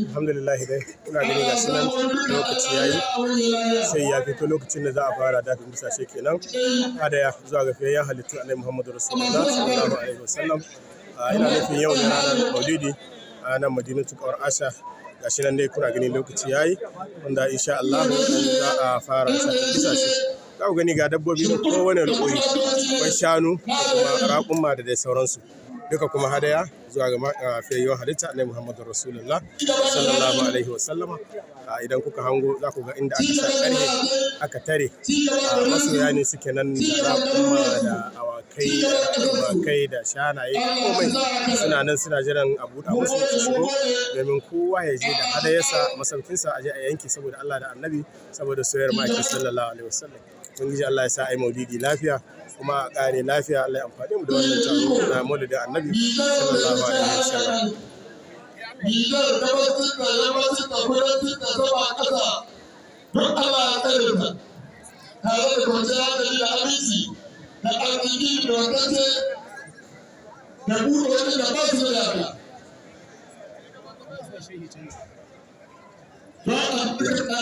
Alhamdulillah dai ina gani ga sunan lokaci yayi sai ya fito lokacin da za a fara dafin bisashe kenan hadaya zuwa ga fiyayyen halittu Annabi Muhammadu Rasulullah sallallahu alaihi wasallam. Ina nufin yau ne ranar Maulidi a nan Madinatu Kawar Asha. Gashi nan dai kuna gani lokaci yayi wanda insha Allah za a fara dafin bisashe. Za ku gani ga dabbobi kowane rukuni, akwai shanu da kuma raƙumma da dai sauransu. Duka kuma hadaya zuwa ga fiyayyen halitta Annabi Muhammadu Rasulullah sallallahu alaihi wasallama. Idan kuka hango za ku ga inda aka sa ƙarfe aka tare masoya ne suke nan da raƙumma da awakai da tumakai da shanaye komai suna nan suna jiran a buɗa musu su shigo domin kowa ya je da hadayarsa masaukinsa a je a yanki saboda Allah da Annabi saboda soyayyar ma'aiki sallallahu alaihi wasallam. Ubangiji Allah ya sa ai maulidi lafiya kuma a ƙare lafiya. Allah ya amfani mu da wannan taro na maulidin Annabi sallallahu alaihi wasallam. Nijar gabacin da yammacin da kudancin da sama a ƙasa duk Allah ya tsare ta tare da kwanciyar hankali da aminci da arziki da wadace da buɗe wani da ba su da yaƙi. Don albarka